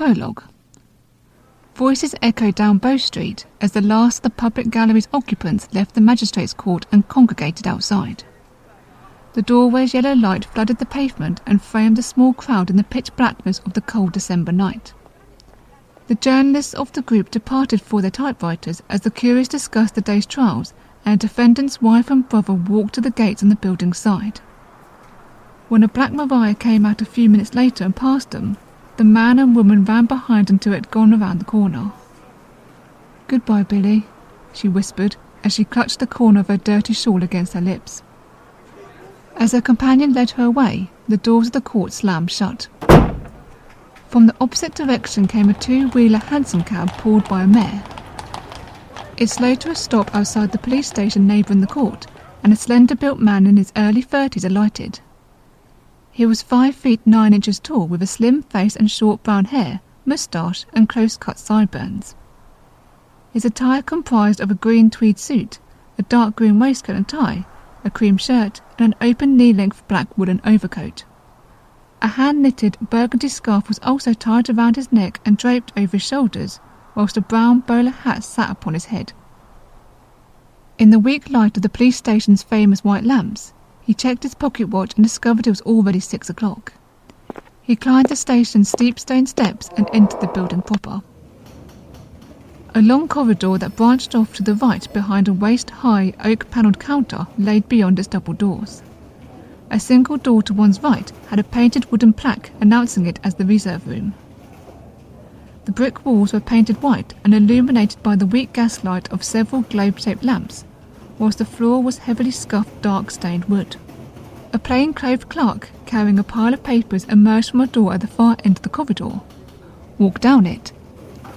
Prologue. Voices echoed down Bow Street as the last of the public gallery's occupants left the magistrates' court and congregated outside. The doorway's yellow light flooded the pavement and framed a small crowd in the pitch blackness of the cold December night. The journalists of the group departed for their typewriters as the curious discussed the day's trials, and a defendant's wife and brother walked to the gates on the building's side. When a black Mariah came out a few minutes later and passed them, the man and woman ran behind until it had gone around the corner. "Goodbye, Billy," she whispered as she clutched the corner of her dirty shawl against her lips. As her companion led her away, the doors of the court slammed shut. From the opposite direction came a two-wheeler hansom cab pulled by a mare. It slowed to a stop outside the police station neighbouring the court, and a slender-built man in his early 30s alighted. He was 5 feet 9 inches tall, with a slim face and short brown hair, moustache and close-cut sideburns. His attire comprised of a green tweed suit, a dark green waistcoat and tie, a cream shirt and an open knee-length black woolen overcoat. A hand-knitted burgundy scarf was also tied around his neck and draped over his shoulders, whilst a brown bowler hat sat upon his head. In the weak light of the police station's famous white lamps, he checked his pocket watch and discovered it was already 6 o'clock. He climbed the station's steep stone steps and entered the building proper. A long corridor that branched off to the right behind a waist-high oak-panelled counter laid beyond its double doors. A single door to one's right had a painted wooden plaque announcing it as the reserve room. The brick walls were painted white and illuminated by the weak gaslight of several globe-shaped lamps, whilst the floor was heavily scuffed dark-stained wood. A plain-clothed clerk carrying a pile of papers emerged from a door at the far end of the corridor, walked down it,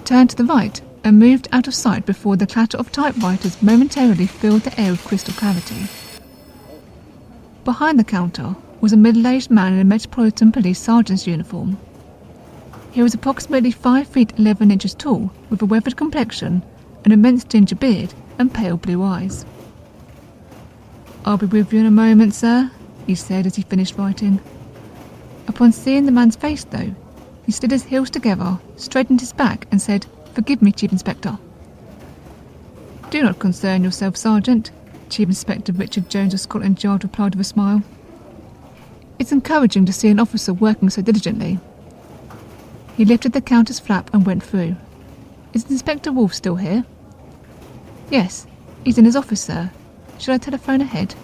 turned to the right and moved out of sight before the clatter of typewriters momentarily filled the air with crystal clarity. Behind the counter was a middle-aged man in a Metropolitan Police Sergeant's uniform. He was approximately 5 feet 11 inches tall, with a weathered complexion, an immense ginger beard and pale blue eyes. "I'll be with you in a moment, sir," he said as he finished writing. Upon seeing the man's face, though, he slid his heels together, straightened his back and said, "Forgive me, Chief Inspector." "Do not concern yourself, Sergeant," Chief Inspector Richard Jones of Scotland Yard replied with a smile. "It's encouraging to see an officer working so diligently." He lifted the counter's flap and went through. "Is Inspector Wolfe still here?" "Yes, he's in his office, sir. Should I telephone ahead?"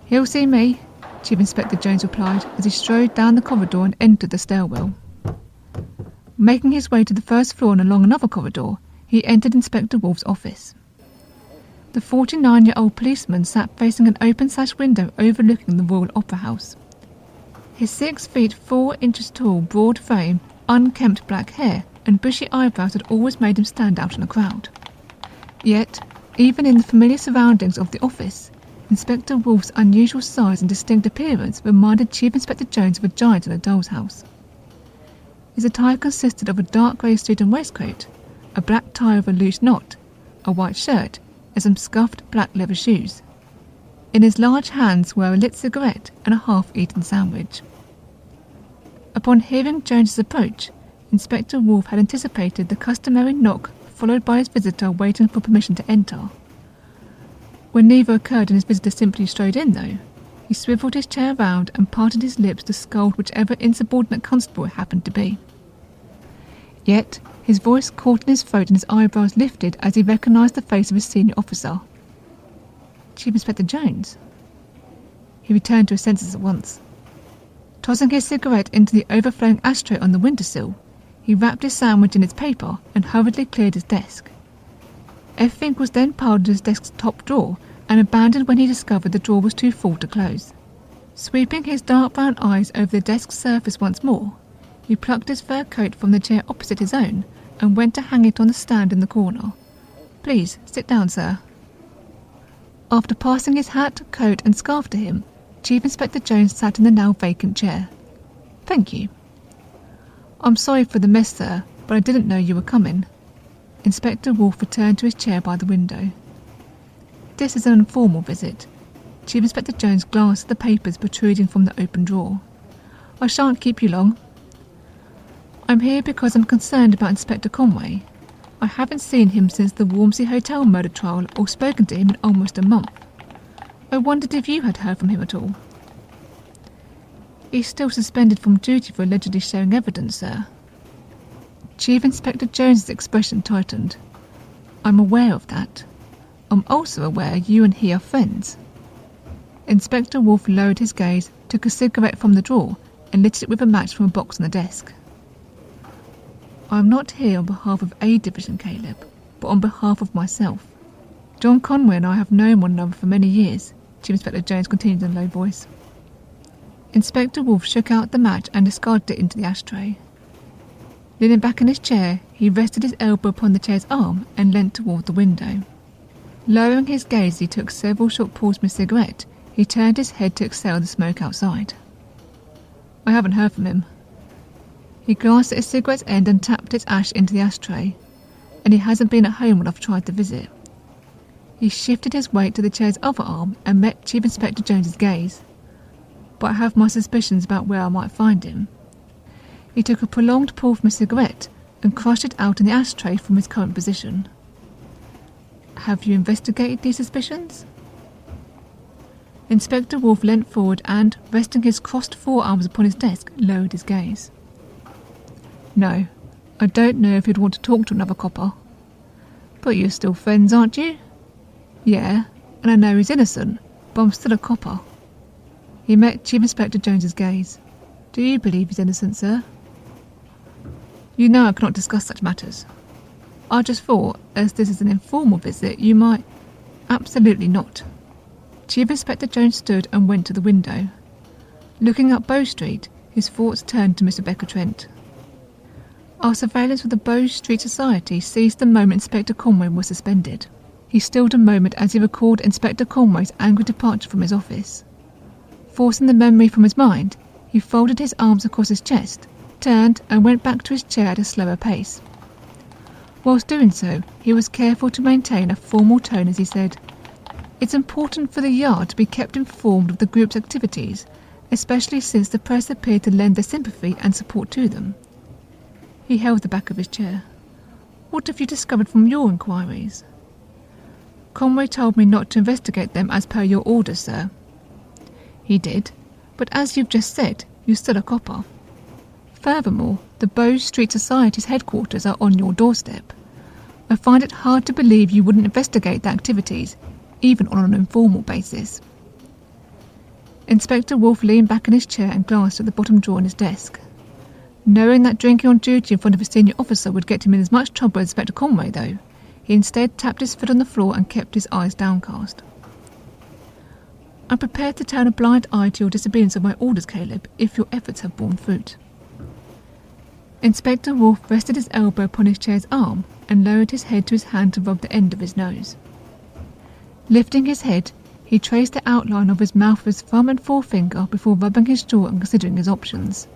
"He'll see me," Chief Inspector Jones replied as he strode down the corridor and entered the stairwell. Making his way to the first floor and along another corridor, he entered Inspector Wolfe's office. The 49-year-old policeman sat facing an open-sash window overlooking the Royal Opera House. His 6 feet 4 inches tall, broad frame, unkempt black hair and bushy eyebrows had always made him stand out in a crowd. Yet, even in the familiar surroundings of the office, Inspector Wolfe's unusual size and distinct appearance reminded Chief Inspector Jones of a giant in a doll's house. His attire consisted of a dark grey suit and waistcoat, a black tie with a loose knot, a white shirt, and some scuffed black leather shoes. In his large hands were a lit cigarette and a half-eaten sandwich. Upon hearing Jones's approach, Inspector Wolfe had anticipated the customary knock, followed by his visitor waiting for permission to enter. When neither occurred and his visitor simply strode in, though, he swivelled his chair round and parted his lips to scold whichever insubordinate constable it happened to be. Yet his voice caught in his throat and his eyebrows lifted as he recognised the face of his senior officer. "Chief Inspector Jones?" He returned to his senses at once. Tossing his cigarette into the overflowing ashtray on the windowsill, he wrapped his sandwich in its paper and hurriedly cleared his desk. Everything was then piled into his desk's top drawer and abandoned when he discovered the drawer was too full to close. Sweeping his dark brown eyes over the desk's surface once more, he plucked his fur coat from the chair opposite his own and went to hang it on the stand in the corner. "Please, sit down, sir." After passing his hat, coat and scarf to him, Chief Inspector Jones sat in the now vacant chair. "Thank you." "I'm sorry for the mess, sir, but I didn't know you were coming." Inspector Wolfe returned to his chair by the window. "This is an informal visit." Chief Inspector Jones glanced at the papers protruding from the open drawer. "I shan't keep you long." I'm here because I'm concerned about Inspector Conway. I haven't seen him since the Walmsley Hotel murder trial or spoken to him in almost a month. I wondered if you had heard from him at all. He's still suspended from duty for allegedly showing evidence, sir. Chief Inspector Jones's expression tightened. I'm aware of that. I'm also aware you and he are friends. Inspector Wolf lowered his gaze, took a cigarette from the drawer, and lit it with a match from a box on the desk. I'm not here on behalf of A Division, Caleb, but on behalf of myself. John Conway and I have known one another for many years, Chief Inspector Jones continued in a low voice. Inspector Wolf shook out the match and discarded it into the ashtray. Leaning back in his chair, he rested his elbow upon the chair's arm and leant toward the window. Lowering his gaze as he took several short pulls from his cigarette, he turned his head to exhale the smoke outside. I haven't heard from him. He glanced at his cigarette's end and tapped its ash into the ashtray, and he hasn't been at home when I've tried to visit. He shifted his weight to the chair's other arm and met Chief Inspector Jones's gaze. But I have my suspicions about where I might find him. He took a prolonged pull from his cigarette and crushed it out in the ashtray from his current position. Have you investigated these suspicions? Inspector Wolf leant forward and, resting his crossed forearms upon his desk, lowered his gaze. No, I don't know if you'd want to talk to another copper. But you're still friends, aren't you? Yeah, and I know he's innocent, but I'm still a copper. He met Chief Inspector Jones's gaze. Do you believe he's innocent, sir? You know I cannot discuss such matters. I just thought, as this is an informal visit, you might... Absolutely not. Chief Inspector Jones stood and went to the window. Looking up Bow Street, his thoughts turned to Miss Rebecca Trent. Our surveillance of the Bow Street Society ceased the moment Inspector Conway was suspended. He stilled a moment as he recalled Inspector Conway's angry departure from his office. Forcing the memory from his mind, he folded his arms across his chest, turned and went back to his chair at a slower pace. Whilst doing so, he was careful to maintain a formal tone as he said, It's important for the Yard to be kept informed of the group's activities, especially since the press appeared to lend their sympathy and support to them. He held the back of his chair. What have you discovered from your inquiries? Conway told me not to investigate them as per your orders, sir. He did, but as you've just said, you're still a copper. Furthermore, the Bow Street Society's headquarters are on your doorstep. I find it hard to believe you wouldn't investigate their activities, even on an informal basis. Inspector Wolf leaned back in his chair and glanced at the bottom drawer in his desk. Knowing that drinking on duty in front of a senior officer would get him in as much trouble as Inspector Conway, though, he instead tapped his foot on the floor and kept his eyes downcast. I'm prepared to turn a blind eye to your disobedience of my orders, Caleb, if your efforts have borne fruit. Inspector Wolf rested his elbow upon his chair's arm and lowered his head to his hand to rub the end of his nose. Lifting his head, he traced the outline of his mouth with his thumb and forefinger before rubbing his jaw and considering his options.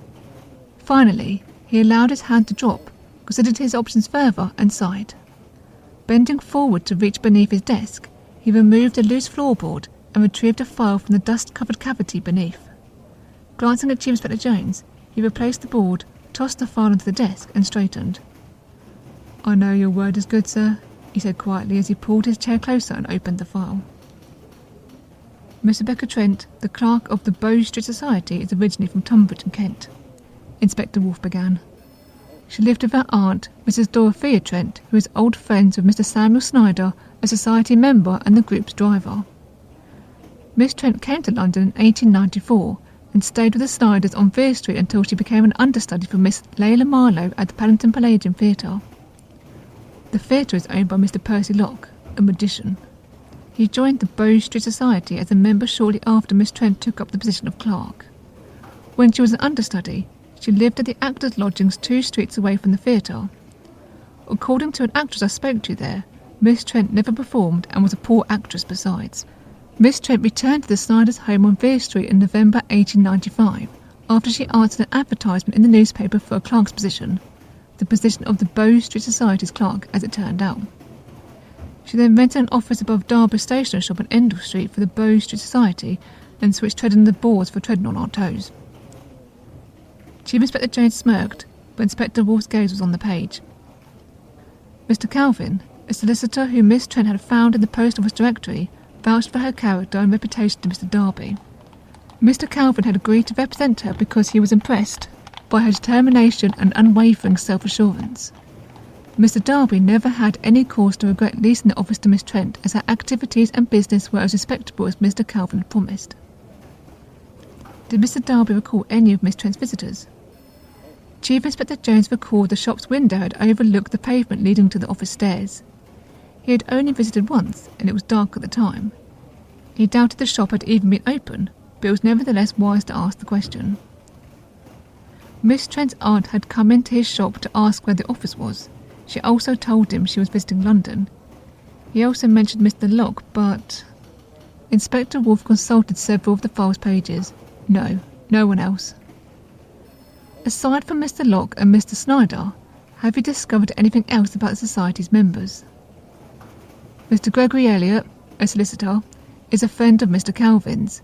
Finally, he allowed his hand to drop, considered his options further, and sighed. Bending forward to reach beneath his desk, he removed a loose floorboard and retrieved a file from the dust-covered cavity beneath. Glancing at Chief Inspector Jones, he replaced the board, tossed the file onto the desk, and straightened. I know your word is good, sir, he said quietly as he pulled his chair closer and opened the file. Miss Rebecca Trent, the clerk of the Bow Street Society, is originally from Tunbridge in Kent, Inspector Wolf began. She lived with her aunt, Mrs. Dorothea Trent, who is old friends with Mr. Samuel Snyder, a society member and the group's driver. Miss Trent came to London in 1894 and stayed with the Snyders on Vere Street until she became an understudy for Miss Layla Marlowe at the Paddington Palladium Theatre. The theatre is owned by Mr. Percy Locke, a magician. He joined the Bow Street Society as a member shortly after Miss Trent took up the position of clerk. When she was an understudy, she lived at the actors' lodgings 2 streets away from the theatre. According to an actress I spoke to there, Miss Trent never performed and was a poor actress besides. Miss Trent returned to the Snyders' home on Vere Street in November 1895, after she answered an advertisement in the newspaper for a clerk's position, the position of the Bow Street Society's clerk, as it turned out. She then rented an office above Derby Stationer's shop on Endell Street for the Bow Street Society and switched treading the boards for treading on our toes. Chief Inspector Jones smirked, but Inspector Wolf's gaze was on the page. Mr. Calvin, a solicitor whom Miss Trent had found in the post office directory, vouched for her character and reputation to Mr. Darby. Mr. Calvin had agreed to represent her because he was impressed by her determination and unwavering self-assurance. Mr. Darby never had any cause to regret leasing the office to Miss Trent, as her activities and business were as respectable as Mr. Calvin had promised. Did Mr. Darby recall any of Miss Trent's visitors? Chief Inspector Jones recalled the shop's window had overlooked the pavement leading to the office stairs. He had only visited once, and it was dark at the time. He doubted the shop had even been open, but it was nevertheless wise to ask the question. Miss Trent's aunt had come into his shop to ask where the office was. She also told him she was visiting London. He also mentioned Mr. Locke, but... Inspector Wolf consulted several of the file's pages. No one else. Aside from Mr. Locke and Mr. Snyder, have you discovered anything else about the Society's members? Mr. Gregory Elliot, a solicitor, is a friend of Mr. Calvin's.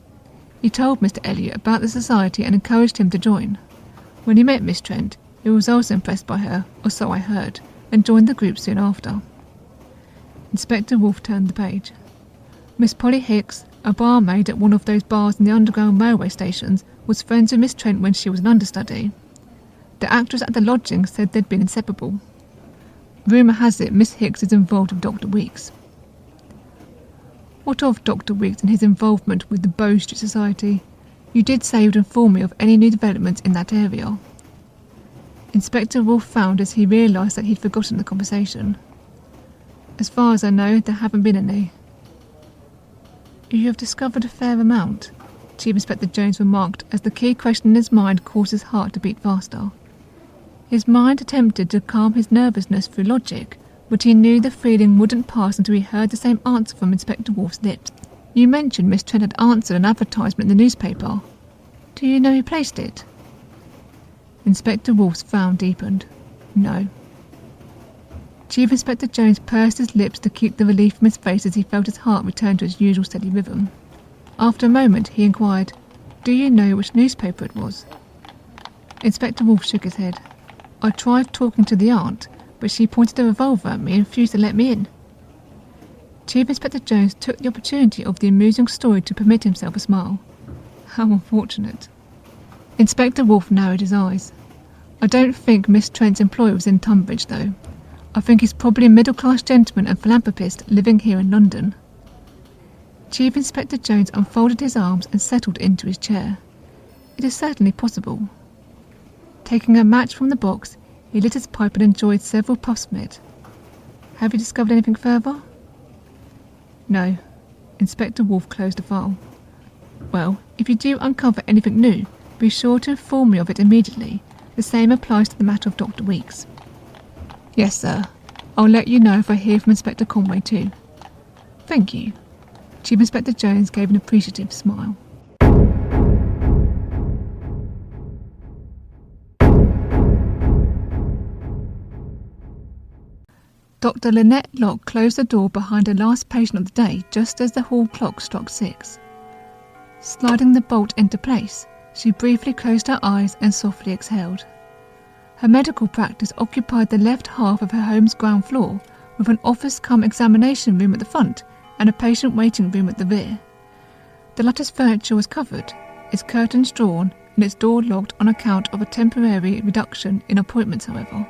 He told Mr. Elliot about the Society and encouraged him to join. When he met Miss Trent, he was also impressed by her, or so I heard, and joined the group soon after. Inspector Wolf turned the page. Miss Polly Hicks, a barmaid at one of those bars in the underground railway stations, was friends with Miss Trent when she was an understudy. The actress at the lodging said they'd been inseparable. Rumour has it Miss Hicks is involved with Dr. Weeks. What of Dr. Weeks and his involvement with the Bow Street Society? You did say you would inform me of any new developments in that area. Inspector Wolf frowned as he realised that he'd forgotten the conversation. As far as I know, there haven't been any. You have discovered a fair amount, Chief Inspector Jones remarked as the key question in his mind caused his heart to beat faster. His mind attempted to calm his nervousness through logic, but he knew the feeling wouldn't pass until he heard the same answer from Inspector Wolf's lips. You mentioned Miss Trent had answered an advertisement in the newspaper. Do you know who placed it? Inspector Wolf's frown deepened. No. Chief Inspector Jones pursed his lips to keep the relief from his face as he felt his heart return to its usual steady rhythm. After a moment, he inquired, Do you know which newspaper it was? Inspector Wolf shook his head. I tried talking to the aunt, but she pointed a revolver at me and refused to let me in. Chief Inspector Jones took the opportunity of the amusing story to permit himself a smile. How unfortunate. Inspector Wolf narrowed his eyes. I don't think Miss Trent's employer was in Tunbridge, though. I think he's probably a middle-class gentleman and philanthropist living here in London. Chief Inspector Jones unfolded his arms and settled into his chair. It is certainly possible. Taking a match from the box, he lit his pipe and enjoyed several puffs from it. Have you discovered anything further? No. Inspector Wolf closed the file. Well, if you do uncover anything new, be sure to inform me of it immediately. The same applies to the matter of Dr. Weeks. Yes, sir. I'll let you know if I hear from Inspector Conway too. Thank you. Chief Inspector Jones gave an appreciative smile. Dr. Lynette Locke closed the door behind her last patient of the day just as the hall clock struck 6. Sliding the bolt into place, she briefly closed her eyes and softly exhaled. Her medical practice occupied the left half of her home's ground floor, with an office-cum-examination room at the front and a patient waiting room at the rear. The latter's furniture was covered, its curtains drawn, and its door locked on account of a temporary reduction in appointments, however.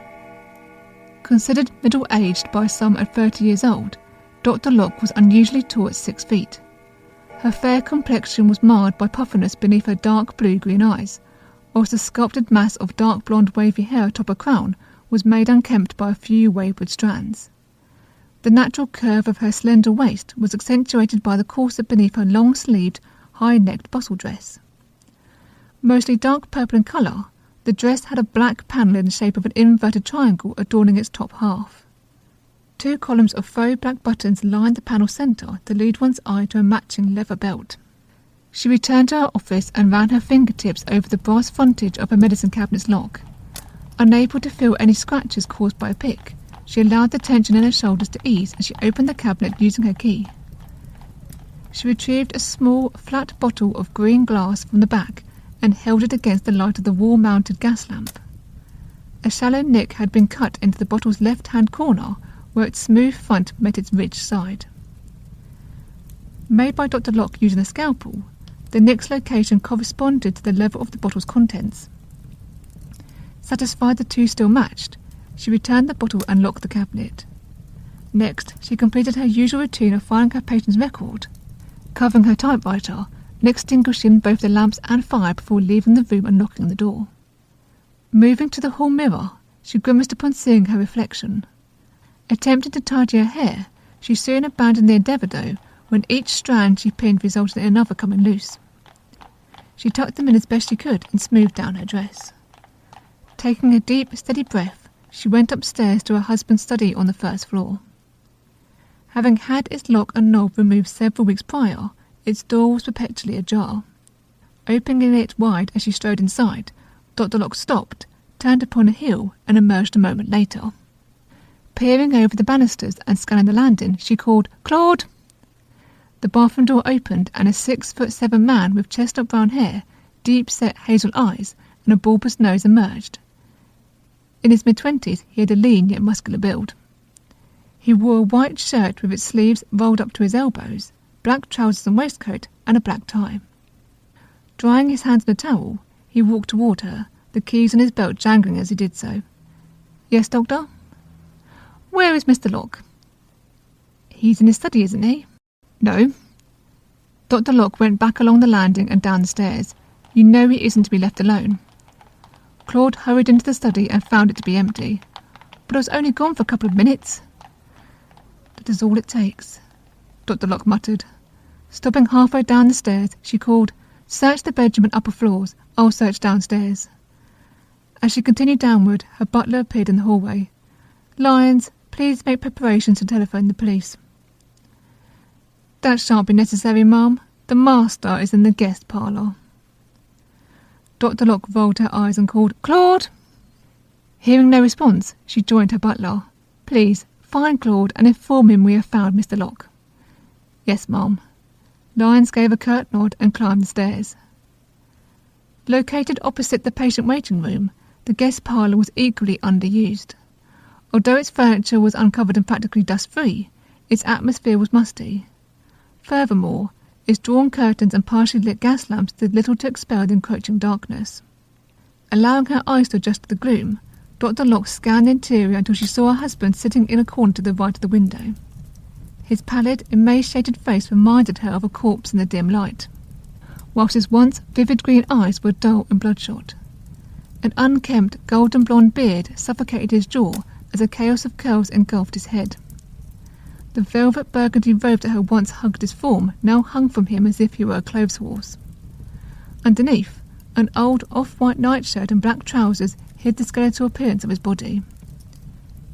Considered middle-aged by some at 30 years old, Dr. Locke was unusually tall at 6 feet. Her fair complexion was marred by puffiness beneath her dark blue-green eyes, whilst the sculpted mass of dark blonde wavy hair atop her crown was made unkempt by a few wayward strands. The natural curve of her slender waist was accentuated by the corset beneath her long-sleeved, high-necked bustle dress. Mostly dark purple in colour, the dress had a black panel in the shape of an inverted triangle adorning its top half. 2 columns of faux black buttons lined the panel centre to lead one's eye to a matching leather belt. She returned to her office and ran her fingertips over the brass frontage of her medicine cabinet's lock. Unable to feel any scratches caused by a pick, she allowed the tension in her shoulders to ease as she opened the cabinet using her key. She retrieved a small, flat bottle of green glass from the back and held it against the light of the wall-mounted gas lamp. A shallow nick had been cut into the bottle's left-hand corner, where its smooth front met its ridged side. Made by Dr. Locke using a scalpel, the nick's location corresponded to the level of the bottle's contents. Satisfied the two still matched, she returned the bottle and locked the cabinet. Next, she completed her usual routine of filing her patient's record, covering her typewriter, and extinguishing both the lamps and fire before leaving the room and locking the door. Moving to the hall mirror, she grimaced upon seeing her reflection. Attempting to tidy her hair, she soon abandoned the endeavour though, when each strand she pinned resulted in another coming loose. She tucked them in as best she could and smoothed down her dress. Taking a deep, steady breath, she went upstairs to her husband's study on the first floor. Having had its lock and knob removed several weeks prior, its door was perpetually ajar. Opening it wide as she strode inside, Dr. Locke stopped, turned upon a heel, and emerged a moment later. Peering over the banisters and scanning the landing, she called, "Claude!" The bathroom door opened, and a 6'7" man with chestnut brown hair, deep-set hazel eyes, and a bulbous nose emerged. In his mid-20s, he had a lean yet muscular build. He wore a white shirt with its sleeves rolled up to his elbows, black trousers and waistcoat, and a black tie. Drying his hands in a towel, he walked toward her, the keys in his belt jangling as he did so. "Yes, Doctor?" "Where is Mr. Locke?" "He's in his study, isn't he?" "No." Dr. Locke went back along the landing and down the stairs. "You know he isn't to be left alone." Claude hurried into the study and found it to be empty. "But I was only gone for a couple of minutes." "That is all it takes," Dr. Locke muttered. Stopping halfway down the stairs, she called, "Search the bedroom and upper floors. I'll search downstairs." As she continued downward, her butler appeared in the hallway. "Lyons, please make preparations to telephone the police." "That shan't be necessary, ma'am. The master is in the guest parlour." Dr. Locke rolled her eyes and called, "Claude!" Hearing no response, she joined her butler. "Please, find Claude and inform him we have found Mr. Locke." "Yes, ma'am." Lyons gave a curt nod and climbed the stairs. Located opposite the patient waiting room, the guest parlour was equally underused. Although its furniture was uncovered and practically dust-free, its atmosphere was musty. Furthermore, its drawn curtains and partially lit gas lamps did little to expel the encroaching darkness. Allowing her eyes to adjust to the gloom, Dr. Locke scanned the interior until she saw her husband sitting in a corner to the right of the window. His pallid, emaciated face reminded her of a corpse in the dim light, whilst his once vivid green eyes were dull and bloodshot. An unkempt, golden blonde beard suffocated his jaw as a chaos of curls engulfed his head. The velvet burgundy robe that had once hugged his form now hung from him as if he were a clothes horse. Underneath, an old off-white nightshirt and black trousers hid the skeletal appearance of his body,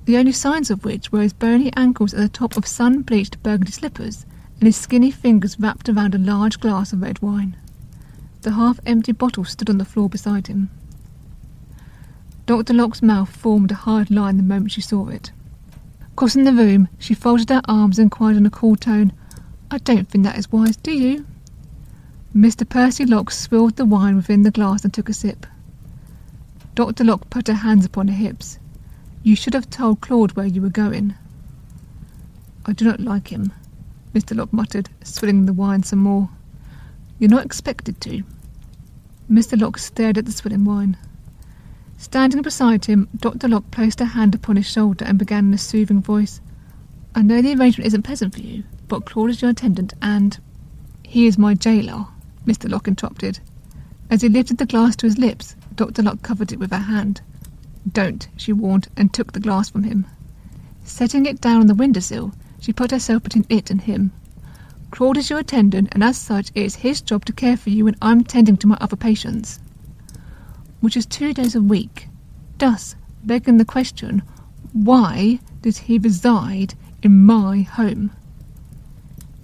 the only signs of which were his bony ankles at the top of sun-bleached burgundy slippers and his skinny fingers wrapped around a large glass of red wine. The half-empty bottle stood on the floor beside him. Dr. Locke's mouth formed a hard line the moment she saw it. Crossing the room, she folded her arms and cried in a cool tone, "I don't think that is wise, do you?" Mr. Percy Locke swilled the wine within the glass and took a sip. Dr. Locke put her hands upon her hips. "You should have told Claude where you were going." "I do not like him," Mr. Locke muttered, swilling the wine some more. "You're not expected to." Mr. Locke stared at the swilling wine. Standing beside him, Dr. Locke placed her hand upon his shoulder and began in a soothing voice. "I know the arrangement isn't pleasant for you, but Claude is your attendant and—" "He is my jailer," Mr. Locke interrupted. As he lifted the glass to his lips, Dr. Locke covered it with her hand. "Don't," she warned, and took the glass from him. Setting it down on the windowsill, she put herself between it and him. "Claude is your attendant, and as such it is his job to care for you when I'm tending to my other patients, which is 2 days a week. Thus, begging the question, why does he reside in my home?"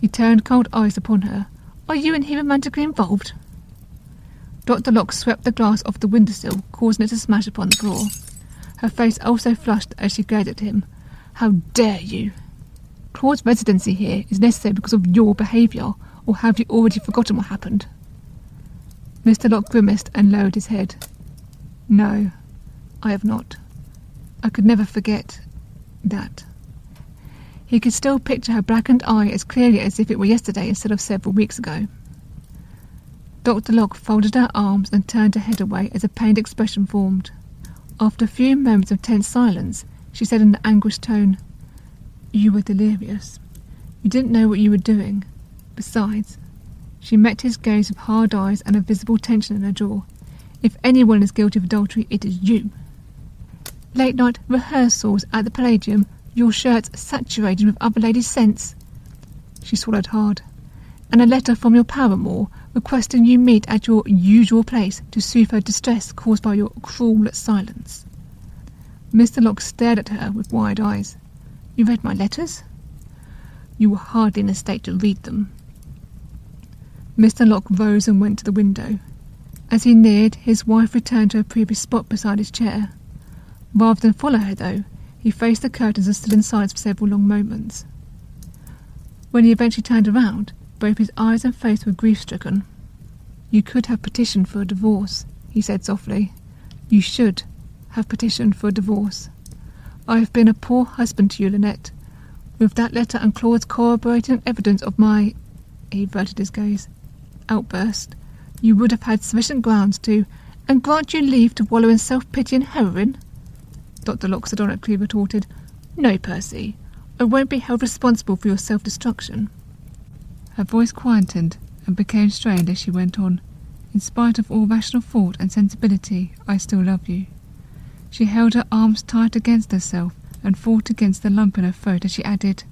He turned cold eyes upon her. "Are you and he romantically involved?" Dr. Locke swept the glass off the windowsill, causing it to smash upon the floor. Her face also flushed as she glared at him. "How dare you? Claude's residency here is necessary because of your behaviour, or have you already forgotten what happened?" Mr. Locke grimaced and lowered his head. "No, I have not." I could never forget that. He could still picture her blackened eye as clearly as if it were yesterday instead of several weeks ago. Dr. Locke folded her arms and turned her head away as a pained expression formed. After a few moments of tense silence, she said in an anguished tone, "You were delirious. You didn't know what you were doing. Besides," she met his gaze with hard eyes and a visible tension in her jaw, "if anyone is guilty of adultery, it is you. Late-night rehearsals at the Palladium, your shirts saturated with other ladies' scents." She swallowed hard. "And a letter from your paramour requesting you meet at your usual place to soothe her distress caused by your cruel silence." Mr. Locke stared at her with wide eyes. "You read my letters?" "You were hardly in a state to read them." Mr. Locke rose and went to the window. As he neared, his wife returned to her previous spot beside his chair. Rather than follow her, though, he faced the curtains and stood in silence for several long moments. When he eventually turned around, both his eyes and face were grief-stricken. "You could have petitioned for a divorce," he said softly. "You should have petitioned for a divorce. I have been a poor husband to you, Lynette. With that letter and Claude's corroborating evidence of my," he averted his gaze, "outburst, you would have had sufficient grounds to, and grant you leave to wallow in self-pity and heroin." Dr. Locke sardonically retorted, "No, Percy, I won't be held responsible for your self-destruction." Her voice quietened and became strained as she went on. "In spite of all rational thought and sensibility, I still love you." She held her arms tight against herself and fought against the lump in her throat as she added,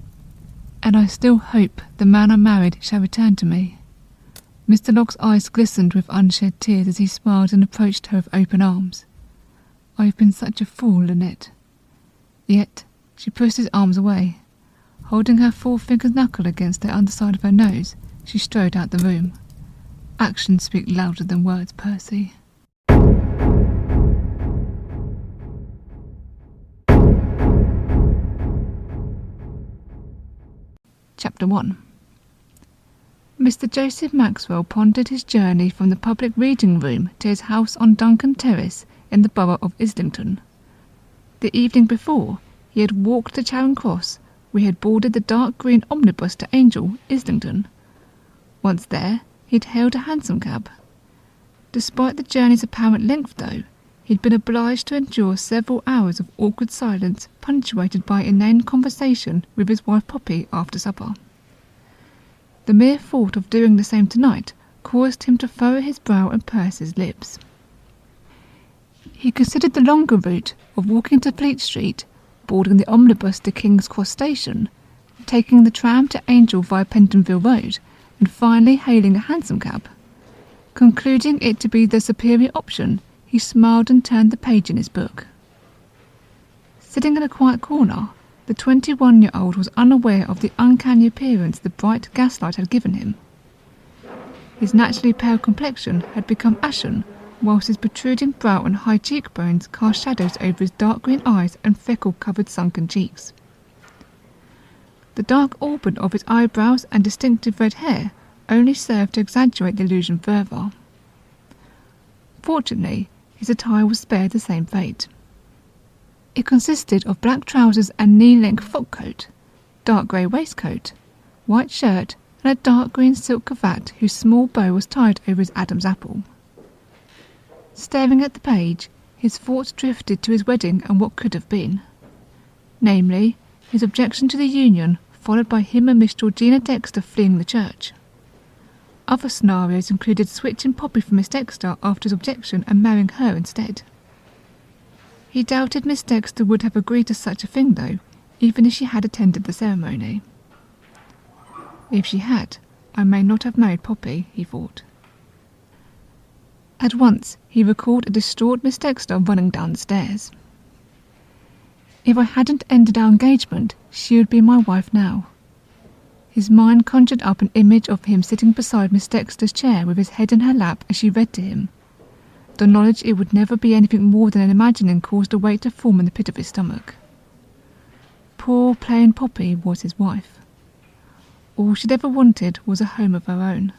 "And I still hope the man I married shall return to me." Mr. Locke's eyes glistened with unshed tears as he smiled and approached her with open arms. "I have been such a fool, Lynette." Yet she pushed his arms away. Holding her forefinger's knuckle against the underside of her nose, she strode out the room. "Actions speak louder than words, Percy." Chapter 1. Mr. Joseph Maxwell pondered his journey from the public reading room to his house on Duncan Terrace in the borough of Islington. The evening before, he had walked to Charing Cross, where he had boarded the dark green omnibus to Angel, Islington. Once there, he had hailed a hansom cab. Despite the journey's apparent length, though, he had been obliged to endure several hours of awkward silence punctuated by inane conversation with his wife Poppy after supper. The mere thought of doing the same tonight caused him to furrow his brow and purse his lips. He considered the longer route of walking to Fleet Street, boarding the omnibus to King's Cross Station, taking the tram to Angel via Pentonville Road, and finally hailing a hansom cab. Concluding it to be the superior option, he smiled and turned the page in his book. Sitting in a quiet corner, the 21-year-old was unaware of the uncanny appearance the bright gaslight had given him. His naturally pale complexion had become ashen, whilst his protruding brow and high cheekbones cast shadows over his dark green eyes and freckle-covered sunken cheeks. The dark auburn of his eyebrows and distinctive red hair only served to exaggerate the illusion further. Fortunately, his attire was spared the same fate. It consisted of black trousers and knee-length frock coat, dark grey waistcoat, white shirt, and a dark green silk cravat whose small bow was tied over his Adam's apple. Staring at the page, his thoughts drifted to his wedding and what could have been. Namely, his objection to the union, followed by him and Miss Georgina Dexter fleeing the church. Other scenarios included switching Poppy from Miss Dexter after his objection and marrying her instead. He doubted Miss Dexter would have agreed to such a thing, though, even if she had attended the ceremony. If she had, I may not have married Poppy, he thought. At once, he recalled a distraught Miss Dexter running down the stairs. If I hadn't ended our engagement, she would be my wife now. His mind conjured up an image of him sitting beside Miss Dexter's chair with his head in her lap as she read to him. The knowledge it would never be anything more than an imagining caused a weight to form in the pit of his stomach. Poor plain Poppy was his wife. All she'd ever wanted was a home of her own,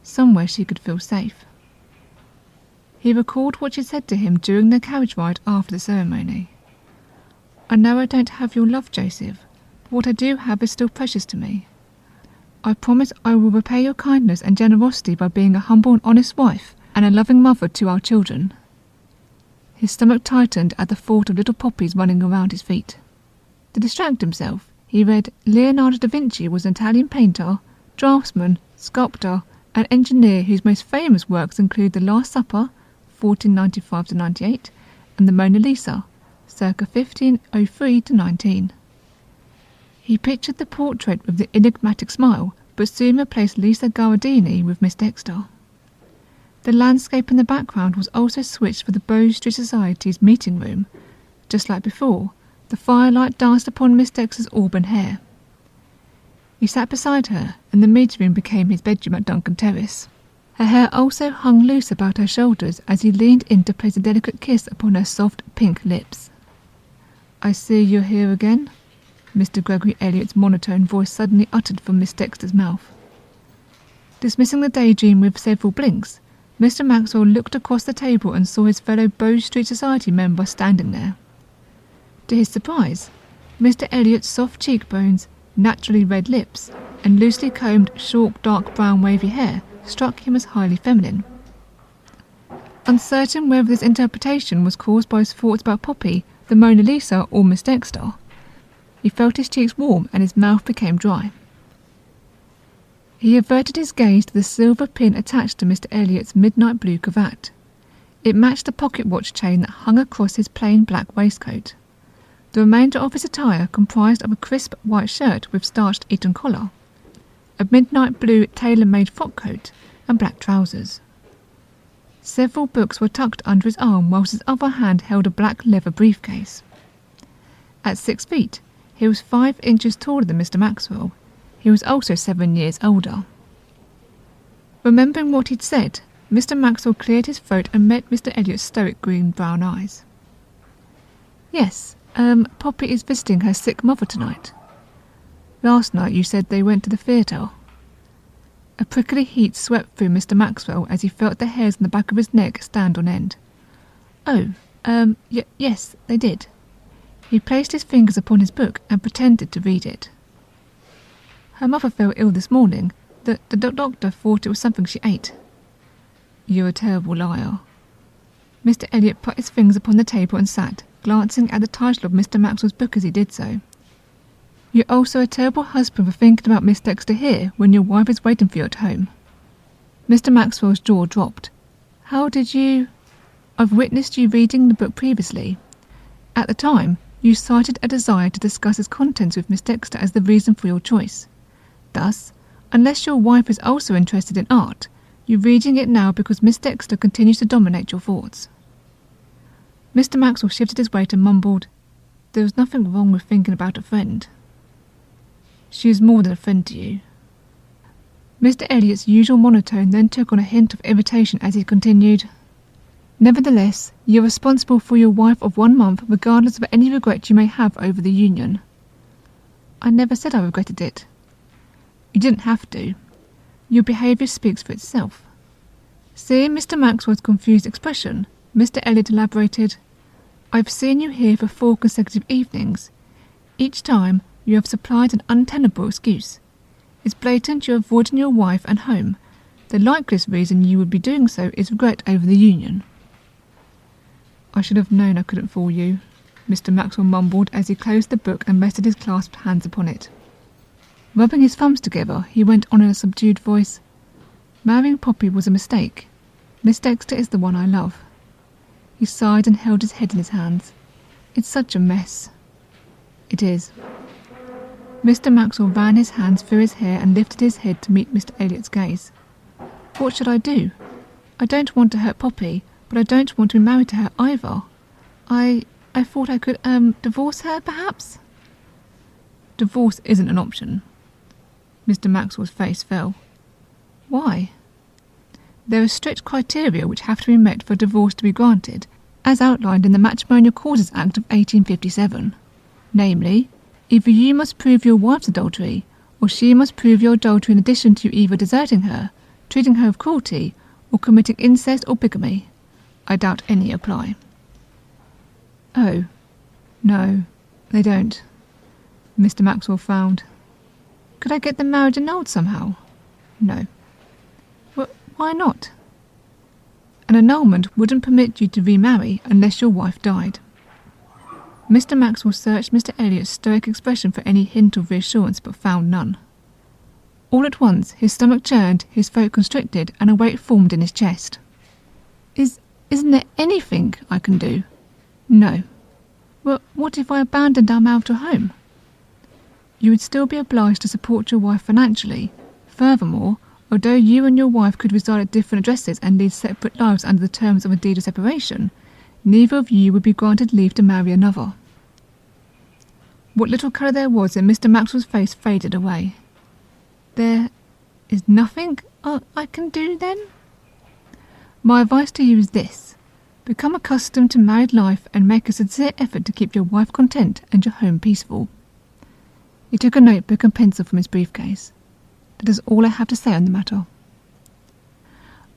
somewhere she could feel safe. He recalled what she said to him during their carriage ride after the ceremony. I know I don't have your love, Joseph, but what I do have is still precious to me. I promise I will repay your kindness and generosity by being a humble and honest wife and a loving mother to our children." His stomach tightened at the thought of little poppies running around his feet. To distract himself, he read Leonardo da Vinci was an Italian painter, draftsman, sculptor, and engineer whose most famous works include The Last Supper, 1495–98, and the Mona Lisa, circa 1503–19. He pictured the portrait with the enigmatic smile, but soon replaced Lisa Gherardini with Miss Dexter. The landscape in the background was also switched for the Bow Street Society's meeting room. Just like before, the firelight danced upon Miss Dexter's auburn hair. He sat beside her, and the meeting room became his bedroom at Duncan Terrace. Her hair also hung loose about her shoulders as he leaned in to place a delicate kiss upon her soft pink lips. "I see you're here again," Mr. Gregory Elliott's monotone voice suddenly uttered from Miss Dexter's mouth. Dismissing the daydream with several blinks, Mr. Maxwell looked across the table and saw his fellow Bow Street Society member standing there. To his surprise, Mr. Elliott's soft cheekbones, naturally red lips, and loosely combed, short, dark brown wavy hair struck him as highly feminine. Uncertain whether this interpretation was caused by his thoughts about Poppy, the Mona Lisa, or Miss Dexter, he felt his cheeks warm and his mouth became dry. He averted his gaze to the silver pin attached to Mr. Elliott's midnight blue cravat. It matched the pocket watch chain that hung across his plain black waistcoat. The remainder of his attire comprised of a crisp white shirt with starched Eton collar, a midnight blue tailor-made frock coat, and black trousers. Several books were tucked under his arm whilst his other hand held a black leather briefcase. At 6 feet, he was 5 inches taller than Mr. Maxwell. He was also 7 years older. Remembering what he'd said, Mr. Maxwell cleared his throat and met Mr. Elliott's stoic green-brown eyes. "Yes, Poppy is visiting her sick mother tonight. Last night you said they went to the theatre." A prickly heat swept through Mr. Maxwell as he felt the hairs on the back of his neck stand on end. "Oh, yes, they did." He placed his fingers upon his book and pretended to read it. "Her mother fell ill this morning. The doctor thought it was something she ate." "You're a terrible liar." Mr. Elliott put his fingers upon the table and sat, glancing at the title of Mr. Maxwell's book as he did so. "You're also a terrible husband for thinking about Miss Dexter here when your wife is waiting for you at home." Mr. Maxwell's jaw dropped. "How did you—" "I've witnessed you reading the book previously. At the time, you cited a desire to discuss its contents with Miss Dexter as the reason for your choice. Thus, unless your wife is also interested in art, you're reading it now because Miss Dexter continues to dominate your thoughts." Mr. Maxwell shifted his weight and mumbled, "There was nothing wrong with thinking about a friend." "She is more than a friend to you." Mr. Elliott's usual monotone then took on a hint of irritation as he continued, "Nevertheless, you're responsible for your wife of 1 month regardless of any regret you may have over the union." "I never said I regretted it." "You didn't have to. Your behaviour speaks for itself." Seeing Mr. Maxwell's confused expression, Mr. Elliott elaborated, "I've seen you here for 4 consecutive evenings. Each time, you have supplied an untenable excuse. It's blatant you're avoiding your wife and home. The likeliest reason you would be doing so is regret over the union." "I should have known I couldn't fool you," Mr. Maxwell mumbled as he closed the book and rested his clasped hands upon it. Rubbing his thumbs together, he went on in a subdued voice, "Marrying Poppy was a mistake. Miss Dexter is the one I love." He sighed and held his head in his hands. "It's such a mess." "It is." Mr. Maxwell ran his hands through his hair and lifted his head to meet Mr. Elliott's gaze. "What should I do? I don't want to hurt Poppy, but I don't want to be married to her either. I thought I could, divorce her, perhaps?" "Divorce isn't an option." Mr. Maxwell's face fell. "Why?" "There are strict criteria which have to be met for a divorce to be granted, as outlined in the Matrimonial Causes Act of 1857. Namely, either you must prove your wife's adultery, or she must prove your adultery in addition to either deserting her, treating her with cruelty, or committing incest or bigamy. I doubt any apply." "Oh, no, They don't. Mr. Maxwell frowned. Could I get them married and annulled somehow? No. Well, why not? An annulment wouldn't permit you to remarry unless your wife died. Mr. Maxwell searched Mr. Elliott's stoic expression for any hint of reassurance, but found none. All at once, his stomach churned, his throat constricted, and a weight formed in his chest. Isn't there anything I can do? No. Well, what if I abandoned our marital home? You would still be obliged to support your wife financially. Furthermore, although you and your wife could reside at different addresses and lead separate lives under the terms of a deed of separation, neither of you would be granted leave to marry another. What little colour there was in Mr. Maxwell's face faded away. There is nothing I can do then? My advice to you is this. Become accustomed to married life and make a sincere effort to keep your wife content and your home peaceful. He took a notebook and pencil from his briefcase. That is all I have to say on the matter.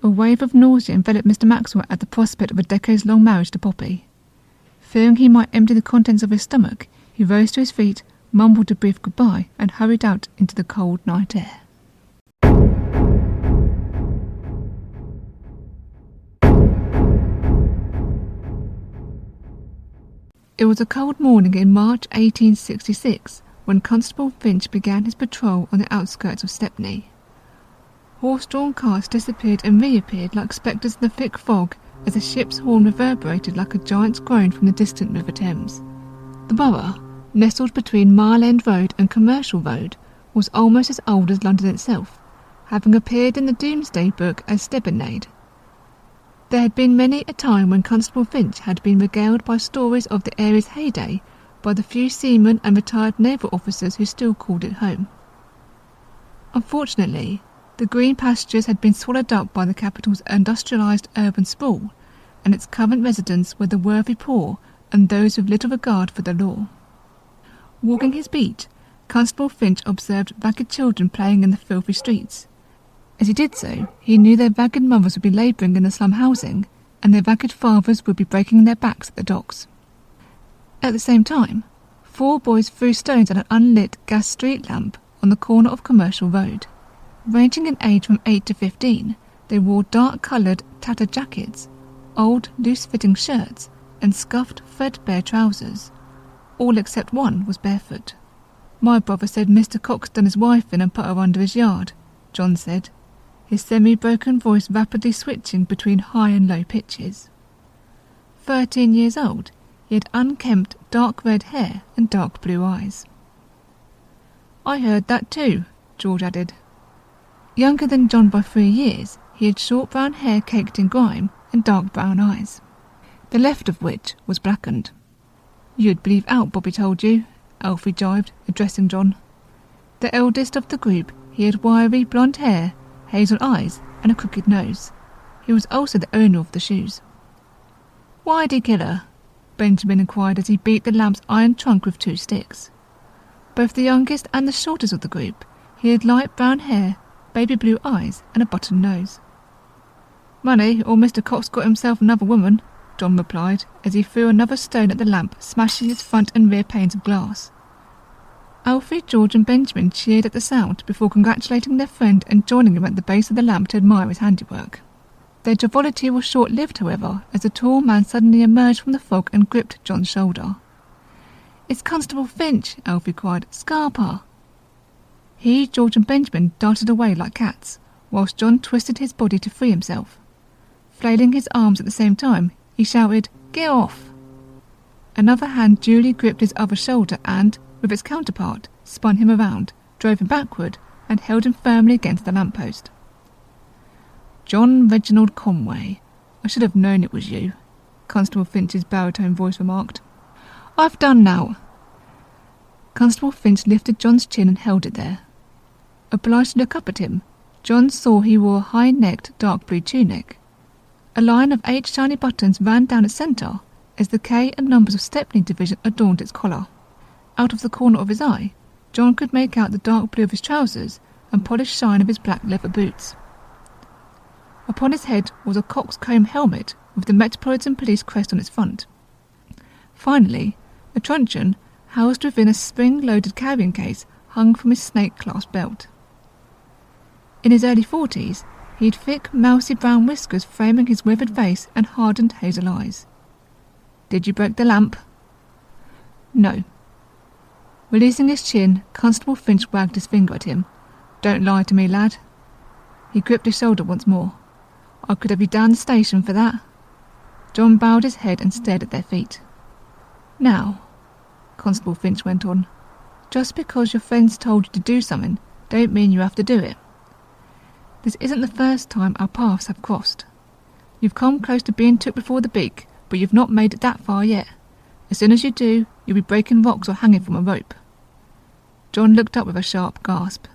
A wave of nausea enveloped Mr. Maxwell at the prospect of a decades-long marriage to Poppy. Fearing he might empty the contents of his stomach, he rose to his feet, mumbled a brief goodbye, and hurried out into the cold night air. It was a cold morning in March 1866 when Constable Finch began his patrol on the outskirts of Stepney. Horse-drawn carts disappeared and reappeared like spectres in the thick fog as a ship's horn reverberated like a giant's groan from the distant River Thames. The borough, nestled between Mile End Road and Commercial Road, was almost as old as London itself, having appeared in the Domesday Book as Stevenade. There had been many a time when Constable Finch had been regaled by stories of the area's heyday by the few seamen and retired naval officers who still called it home. Unfortunately, the green pastures had been swallowed up by the capital's industrialised urban sprawl, and its Covent residents were the worthy poor and those with little regard for the law. Walking his beat, Constable Finch observed ragged children playing in the filthy streets. As he did so, he knew their ragged mothers would be labouring in the slum housing, and their ragged fathers would be breaking their backs at the docks. At the same time, 4 boys threw stones at an unlit gas street lamp on the corner of Commercial Road. Ranging in age from 8 to 15, they wore dark-coloured tattered jackets, old loose-fitting shirts, and scuffed threadbare trousers. All except one was barefoot. "My brother said Mr. Cox done his wife in and put her under his yard," John said, his semi-broken voice rapidly switching between high and low pitches. 13 years old, he had unkempt dark red hair and dark blue eyes. "I heard that too," George added. Younger than John by 3 years, he had short brown hair caked in grime and dark brown eyes, the left of which was blackened. "You'd believe out, Bobby told you," Alfie jibed, addressing John. The eldest of the group, he had wiry blonde hair, hazel eyes, and a crooked nose. He was also the owner of the shoes. "Why'd he kill her?" Benjamin inquired as he beat the lamp's iron trunk with 2 sticks. Both the youngest and the shortest of the group, he had light brown hair, baby blue eyes, and a button nose. "Money, or Mr. Cox got himself another woman," John replied, as he threw another stone at the lamp, smashing its front and rear panes of glass. Alfie, George and Benjamin cheered at the sound before congratulating their friend and joining him at the base of the lamp to admire his handiwork. Their joviality was short-lived, however, as a tall man suddenly emerged from the fog and gripped John's shoulder. "It's Constable Finch," Alfie cried. "Scarpa!" He, George and Benjamin darted away like cats, whilst John twisted his body to free himself. Flailing his arms at the same time, he shouted, "Get off!" Another hand duly gripped his other shoulder and, with its counterpart, spun him around, drove him backward, and held him firmly against the lamppost. "John Reginald Conway, I should have known it was you," Constable Finch's baritone voice remarked. "I've done now." Constable Finch lifted John's chin and held it there. Obliged to look up at him, John saw he wore a high-necked dark blue tunic. A line of 8 shiny buttons ran down its centre, as the K and numbers of Stepney Division adorned its collar. Out of the corner of his eye, John could make out the dark blue of his trousers and polished shine of his black leather boots. Upon his head was a coxcomb helmet with the Metropolitan Police crest on its front. Finally, a truncheon, housed within a spring-loaded carrying case hung from his snake-clasped belt. In his early 40s, he had thick, mousy brown whiskers framing his withered face and hardened hazel eyes. "Did you break the lamp?" "No." Releasing his chin, Constable Finch wagged his finger at him. "Don't lie to me, lad." He gripped his shoulder once more. "I could have you down the station for that." John bowed his head and stared at their feet. "Now," Constable Finch went on, "just because your friends told you to do something, don't mean you have to do it. This isn't the first time our paths have crossed. You've come close to being took before the beak, but you've not made it that far yet. As soon as you do, you'll be breaking rocks or hanging from a rope." John looked up with a sharp gasp.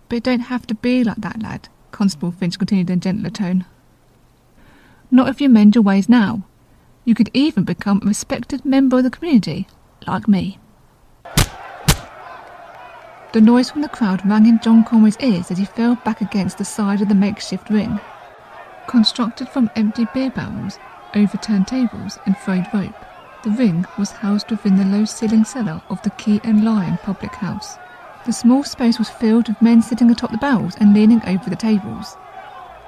"But it don't have to be like that, lad," Constable Finch continued in a gentler tone. "Not if you mend your ways now. You could even become a respected member of the community, like me." The noise from the crowd rang in John Conway's ears as he fell back against the side of the makeshift ring. Constructed from empty beer barrels, overturned tables and frayed rope, the ring was housed within the low-ceilinged cellar of the Key and Lion public house. The small space was filled with men sitting atop the barrels and leaning over the tables.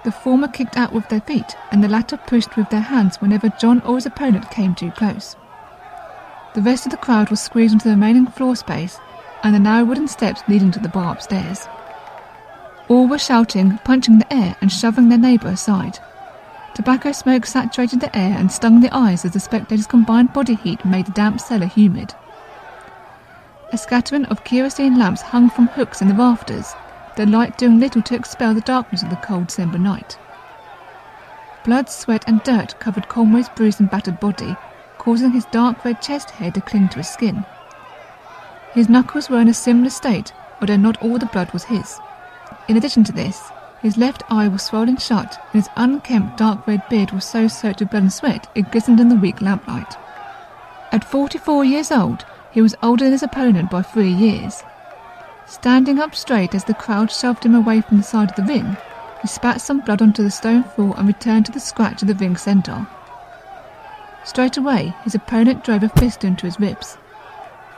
The former kicked out with their feet, and the latter pushed with their hands whenever John or his opponent came too close. The rest of the crowd was squeezed into the remaining floor space and the narrow wooden steps leading to the bar upstairs. All were shouting, punching the air and shoving their neighbour aside. Tobacco smoke saturated the air and stung the eyes as the spectators' combined body heat made the damp cellar humid. A scattering of kerosene lamps hung from hooks in the rafters, their light doing little to expel the darkness of the cold December night. Blood, sweat and dirt covered Conway's bruised and battered body, causing his dark red chest hair to cling to his skin. His knuckles were in a similar state, although not all the blood was his. In addition to this, his left eye was swollen shut, and his unkempt dark red beard was so soaked with blood and sweat it glistened in the weak lamplight. At 44 years old, he was older than his opponent by 3 years. Standing up straight as the crowd shoved him away from the side of the ring, he spat some blood onto the stone floor and returned to the scratch of the ring's centre. Straight away, his opponent drove a fist into his ribs.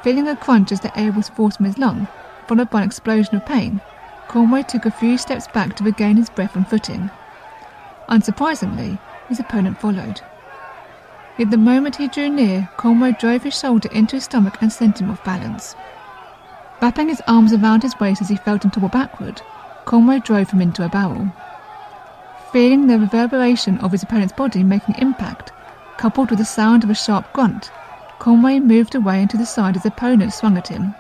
Feeling a crunch as the air was forced from his lung, followed by an explosion of pain, Conway took a few steps back to regain his breath and footing. Unsurprisingly, his opponent followed. Yet the moment he drew near, Conway drove his shoulder into his stomach and sent him off balance. Wrapping his arms around his waist as he felt him topple backward, Conway drove him into a barrel. Feeling the reverberation of his opponent's body making impact, coupled with the sound of a sharp grunt, Conway moved away into the side as his opponent swung at him.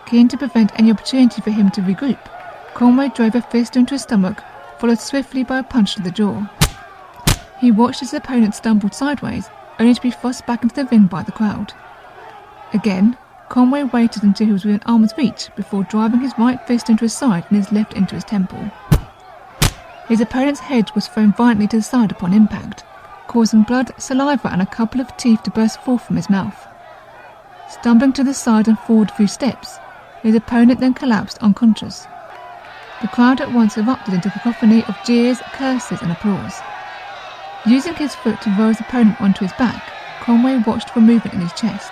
Keen to prevent any opportunity for him to regroup, Conway drove a fist into his stomach, followed swiftly by a punch to the jaw. He watched as his opponent stumbled sideways, only to be thrust back into the ring by the crowd. Again, Conway waited until he was within arm's reach before driving his right fist into his side and his left into his temple. His opponent's head was thrown violently to the side upon impact, causing blood, saliva and a couple of teeth to burst forth from his mouth. Stumbling to the side and forward a few steps, his opponent then collapsed unconscious. The crowd at once erupted into a cacophony of jeers, curses and applause. Using his foot to roll his opponent onto his back, Conway watched for movement in his chest.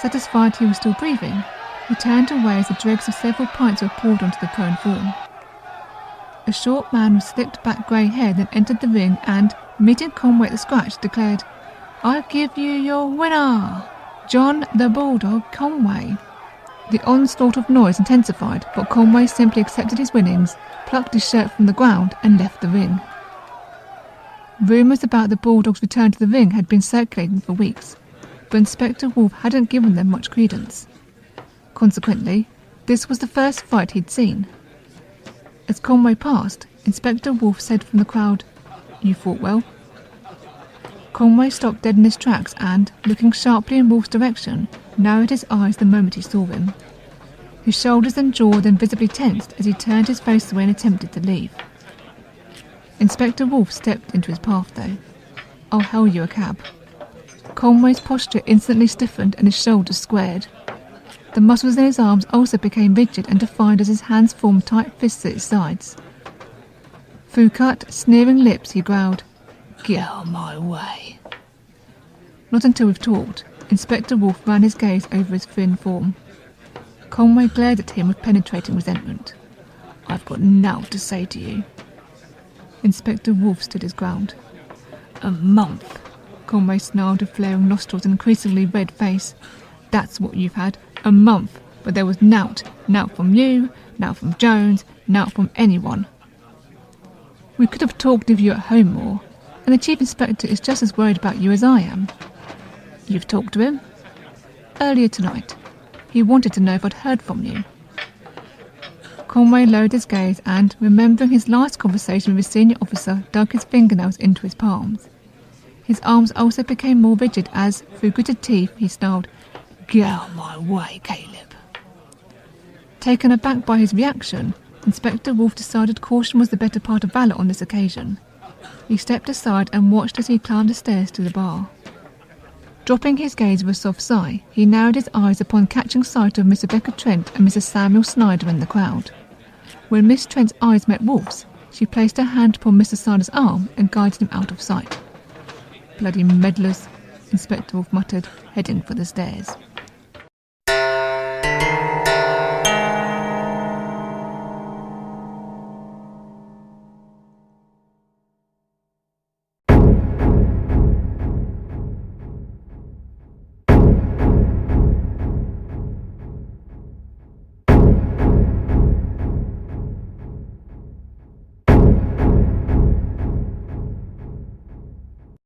Satisfied he was still breathing, he turned away as the dregs of several pints were poured onto the prone form. A short man with slicked back grey hair then entered the ring and, meeting Conway at the scratch, declared, "I give you your winner, John the Bulldog Conway." The onslaught of noise intensified, but Conway simply accepted his winnings, plucked his shirt from the ground and left the ring. Rumours about the Bulldog's return to the ring had been circulating for weeks, but Inspector Wolfe hadn't given them much credence. Consequently, this was the first fight he'd seen. As Conway passed, Inspector Wolfe said from the crowd, "You fought well." Conway stopped dead in his tracks and, looking sharply in Wolfe's direction, narrowed his eyes the moment he saw him. His shoulders and jaw then visibly tensed as he turned his face away and attempted to leave. Inspector Wolfe stepped into his path though. "I'll hail you a cab." Conway's posture instantly stiffened and his shoulders squared. The muscles in his arms also became rigid and defined as his hands formed tight fists at his sides. Through cut, sneering lips he growled, "Get out of my way." "Not until we've talked," Inspector Wolf ran his gaze over his thin form. Conway glared at him with penetrating resentment. "I've got nought to say to you." Inspector Wolf stood his ground. "A month," Conway snarled with flaring nostrils and increasingly red face. "That's what you've had. A month. But there was nought. Nought from you, nought from Jones, nought from anyone." "We could have talked of you at home more, and the Chief Inspector is just as worried about you as I am." "You've talked to him?" "Earlier tonight. He wanted to know if I'd heard from you." Conway lowered his gaze and, remembering his last conversation with his senior officer, dug his fingernails into his palms. His arms also became more rigid as, through gritted teeth, he snarled, "Get out of my way, Caleb." Taken aback by his reaction, Inspector Wolf decided caution was the better part of valour on this occasion. He stepped aside and watched as he climbed the stairs to the bar. Dropping his gaze with a soft sigh, he narrowed his eyes upon catching sight of Miss Rebecca Trent and Mrs. Samuel Snyder in the crowd. When Miss Trent's eyes met Wolf's, she placed her hand upon Mr. Snyder's arm and guided him out of sight. "Bloody meddlers," Inspector Wolf muttered, heading for the stairs.